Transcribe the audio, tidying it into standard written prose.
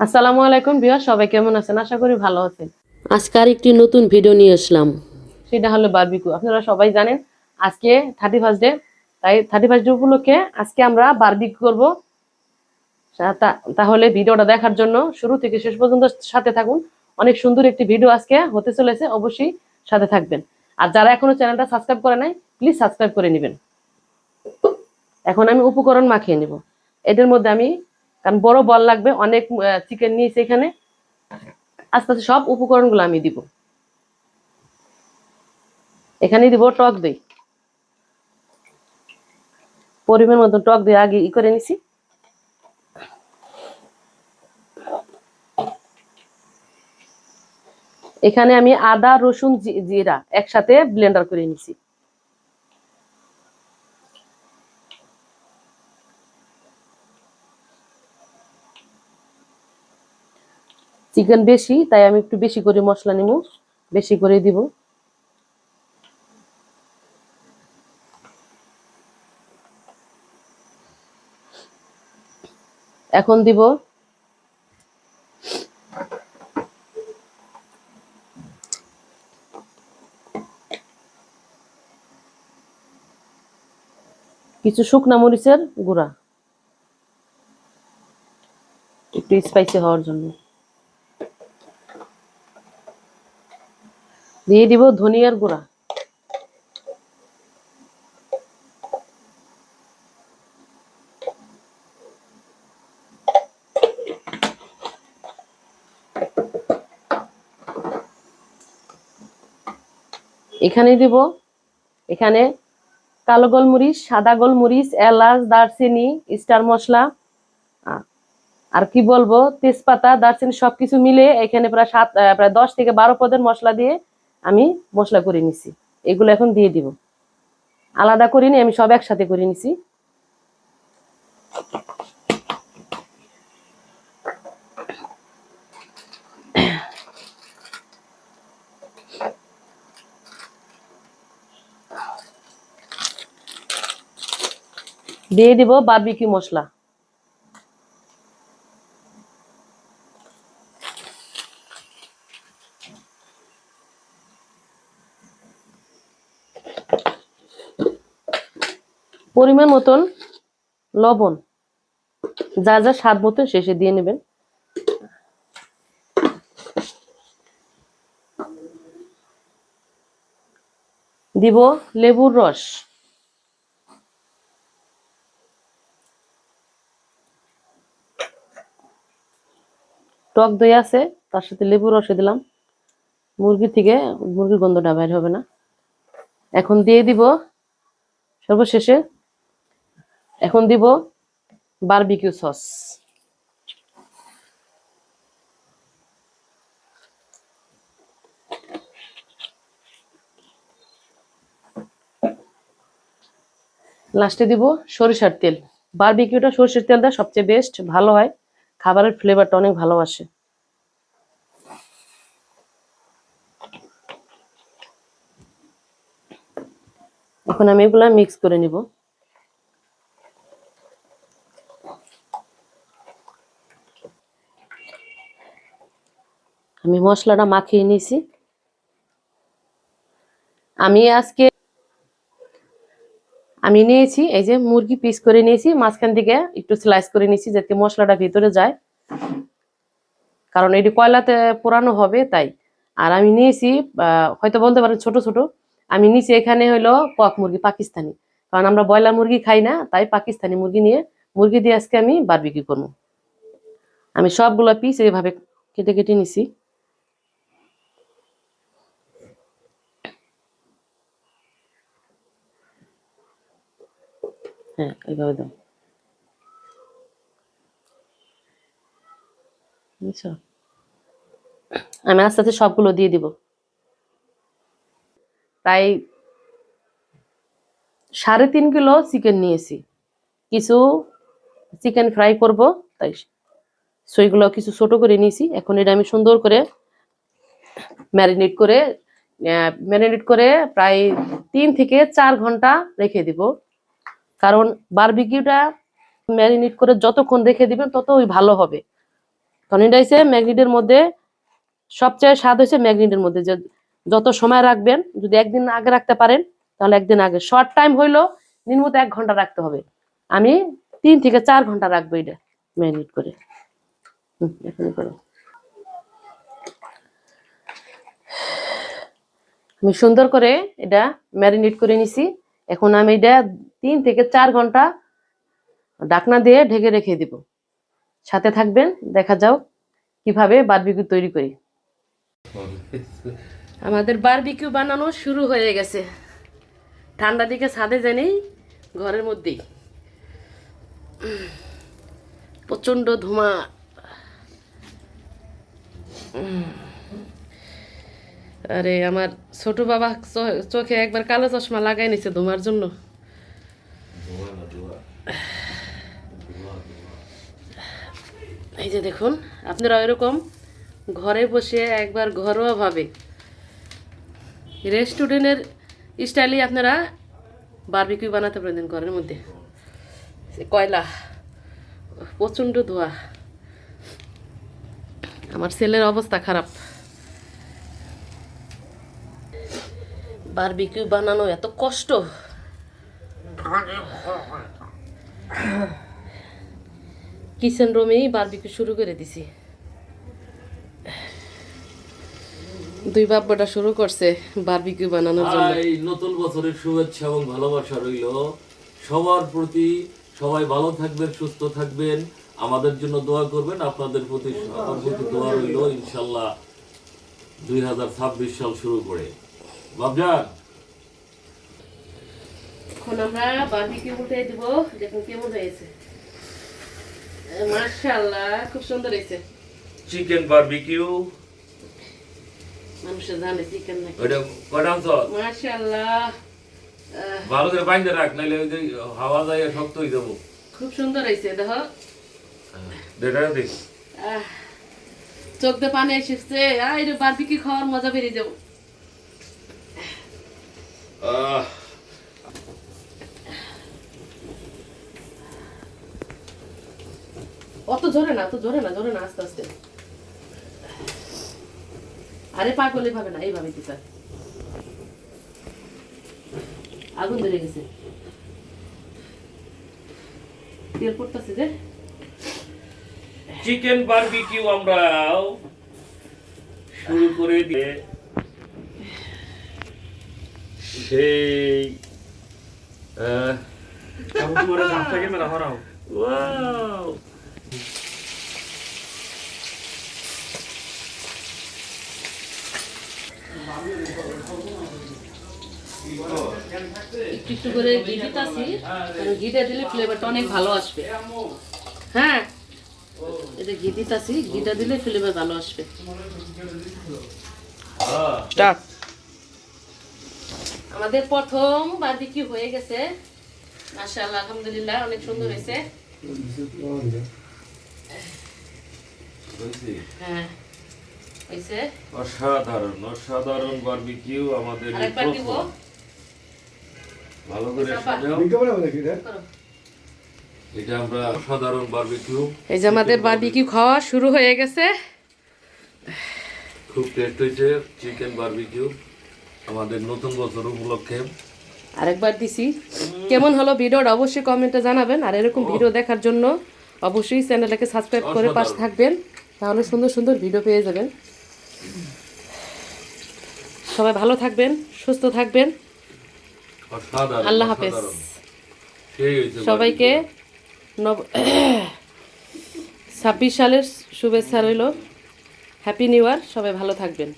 আসসালামু আলাইকুম ভিউয়ার, সবাই কেমন আছেন? আশা করি ভালো আছেন। আজকে আর একটি নতুন ভিডিও নিয়ে আসলাম। সেটা হলো বারবিকিউ। আপনারা সবাই জানেন আজকে 31 ডে, তাই 31 ডে উপলক্ষে আজকে আমরা বারবিকিউ করব। তাহলে ভিডিওটা দেখার জন্য শুরু থেকে শেষ পর্যন্ত সাথে থাকুন। অনেক সুন্দর একটি ভিডিও আজকে হতে চলেছে, অবশ্যই সাথে থাকবেন। আর যারা এখনো চ্যানেলটা সাবস্ক্রাইব করে নাই, প্লিজ সাবস্ক্রাইব করে নেবেন। এখন আমি উপকরণ মাখিয়ে নেব। এদের মধ্যে আমি, কারণ বড় বল লাগবে, অনেক চিকেন নিয়েছি এখানে। আস্তে আস্তে সব উপকরণগুলো আমি দিব। এখানে দিব টক দই, পরিমাণ মতো টক দই আগে করে নিছি। এখানে আমি আদা রসুন জিরা একসাথে ব্লেন্ডার করে নিছি। চিকেন বেশি, তাই আমি একটু বেশি করে মশলা নিব, বেশি করে দিব। এখন দিব কিছু শুকনা মরিচের গুঁড়া, একটু স্পাইসি হওয়ার জন্য। দিয়ে দিব ধনিয়ার গুঁড়া। এখানে দিব, এখানে কালো গোলমরিচ, সাদা গোলমরিচ, এলাচ, দারচিনি, স্টার মশলা, আর কি বলবো, তেজপাতা, দারচিনি সবকিছু মিলে এখানে প্রায় 10 থেকে 12 পদের মশলা দিয়ে আমি মশলা করে নিছি। এগুলো এখন দিয়ে দিব। আলাদা করিনি, আমি সব একসাথে করে নিছি। দিয়ে দিব বারবিকিউ মশলা। পরিমাণ মতন লবণ, যা যা স্বাদ মতো শেষে দিয়ে নেবেন। দিব লেবুর রস, টক দই আছে, তার সাথে লেবুর রসে দিলাম। মুরগি থেকে মুরগির গন্ধটা বাইর হবে না। এখন দিয়ে দিব সর্বশেষে, এখন দিব বারবিকিউ সস। লাস্টে দিব সরিষার তেল। বারবিকিউটা সরিষার তেল দেওয়া সবচেয়ে বেস্ট, ভালো হয়, খাবারের ফ্লেভারটা অনেক ভালো আসে। এখন আমি এগুলা মিক্স করে নিব। আমি মশলাটা মাখিয়ে নিয়েছি। আমি নিয়েছি এই যে মুরগি পিস করে নিয়েছি, মাঝখান থেকে একটু স্লাইস করে নিয়েছি যাতে মশলাটা ভিতরে যায়, কারণ এটি কয়লাতে পোড়ানো হবে তাই। আর আমি নিয়েছি, হয়তো বলতে পারেন ছোট ছোট, আমি নিয়েছি এখানে হলো কক মুরগি, পাকিস্তানি, কারণ আমরা ব্রয়লার মুরগি খাই না, তাই পাকিস্তানি মুরগি দিয়ে আজকে আমি বারবিকিউ করবো। আমি সবগুলো পিস এইভাবে কেটে কেটে নিছি। হ্যাঁ, এইভাবে দাও, বুঝছো? আমি আস্তে আস্তে সবগুলো দিয়ে দিব। প্রায় 3.5 কিলো চিকেন নিয়েছি। কিছু চিকেন ফ্রাই করব, তাই সেইগুলো কিছু ছোট করে নিয়েছি। এখন এটা আমি সুন্দর করে ম্যারিনেট করে প্রায় 3 থেকে 4 ঘন্টা রেখে দিব। কারণ বারবিকিউটা ম্যারিনেট করে যতক্ষণ রেখে দিবেন ততই ভালো হবে। কারণ এটা হচ্ছে ম্যাগনেটের মধ্যে সবচেয়ে স্বাদ হয়েছে ম্যাগনেটের মধ্যে, যে যত সময় রাখবেন, যদি একদিন আগে রাখতে পারেন তাহলে একদিন আগে, শর্ট টাইম হইলো নিম্নত 1 ঘন্টা রাখতে হবে। আমি 3 থেকে 4 ঘন্টা রাখবো এটা ম্যারিনেট করে। এখানে করো। আমি সুন্দর করে এটা ম্যারিনেট করে নিছি। এখন আমি এটা 3 থেকে 4 ঘন্টা ঢাকনা দিয়ে ঢেকে রেখে দিব। সাথে থাকবেন, দেখা যাও কিভাবে বারবিকিউ তৈরি করি। আমাদের বারবিকিউ বানানো শুরু হয়ে গেছে। ঠান্ডা দিকে ছাদে জানি, ঘরের মধ্যেই প্রচন্ড ধোঁয়া। আরে আমার ছোট বাবা চোখে একবার কালো চশমা লাগাই নিছে ধোঁয়ার জন্য। এই যে দেখুন, আপনারা এরকম ঘরে বসে একবার ঘরোয়াভাবে রেস্টুরেন্টের স্টাইলে আপনারা বারবিকিউ বানাতে পারেন ঘরের মধ্যে। কয়লা, প্রচণ্ড ধোঁয়া, আমার ছেলের অবস্থা খারাপ। বারবিকিউ বানানো এত কষ্ট। কিচেন রুমেই বারবিকিউ শুরু করে দিছি। দুই বাব্বাটা শুরু করছে বারবিকিউ বানানোর জন্য। এই নতুন বছরের শুভেচ্ছা এবং ভালোবাসা রইল সবার প্রতি। সবাই ভালো থাকবেন, সুস্থ থাকবেন, আমাদের জন্য দোয়া করবেন। আপনাদের প্রতি সবার প্রতি দোয়া রইল, ইনশাল্লাহ 2026 সাল শুরু করে। বাবজান, এখন আমরা বারবিকিউ উঠে দিব। দেখুন কেমন হয়েছে, মাশাআল্লাহ, খুব সুন্দর হয়েছে। চিকেন বারবিকিউ মানুষের জানে চিকেন নাকি। ওটা কয়টা আনছ? মাশাআল্লাহ, ভালো করে বাইন্ধে রাখ, নাইলে ওই যে হাওয়া যায় শক্ত হয়ে যাবো। খুব সুন্দর হয়েছে। দেখো, দেখা দেখ, চোখ দিয়ে পানি এসেছে। এই বারবিকিউ খাওয়ার মজা বেরিয়ে যাবো। অত জোরে না, জোরে না, আস্তে আস্তে। আরে পাগল, এভাবে না, এইভাবে দিতে। আগুন ধরে গেছে, তেল পড়তেছে যে। চিকেন বারবিকিউ আমরা শুরু করে দিয়ে সেই ওয়াও, একটু একটু করে ঘি দিতেছি, কারণ ঘিটা দিলে ফ্লেভারটা অনেক ভালো আসবে। হ্যাঁ, এটা ঘি দিতেছি, ঘিটা দিলে ফ্লেভার ভালো আসবে। স্টার্ট। আমাদের প্রথম বারবিকিউ হয়ে গেছে, মাশাআল্লাহ, আলহামদুলিল্লাহ, অনেক সুন্দর হয়েছে। হ্যাঁ হয়েছে, অসাধারণ অসাধারণ বারবিকিউ আমাদের এই আরেকবার দিব। প্রথম। ভালো করে সাজাও। এটা আমরা অসাধারণ বারবিকিউ। এই যে আমাদের বারবিকিউ খাওয়া শুরু হয়ে গেছে। খুব টেস্ট হয়েছে চিকেন বারবিকিউ আমাদের নতুন বছর উপলক্ষে। আরেকবার দিছি। কেমন হলো ভিডিওটা অবশ্যই কমেন্টে জানাবেন। আর এরকম ভিডিও দেখার জন্য অবশ্যই চ্যানেলটাকে সাবস্ক্রাইব করে পাশে থাকবেন, তাহলে সুন্দর সুন্দর ভিডিও পেয়ে যাবেন। সবাই ভালো থাকবেন, সুস্থ থাকবেন। অসাধারণ, আল্লাহ হাফেজ। অসাধারণ। সেই হয়েছে সবাইকে 26 সালের শুভেচ্ছা রইল। Happy new year. সবাই ভালো থাকবেন।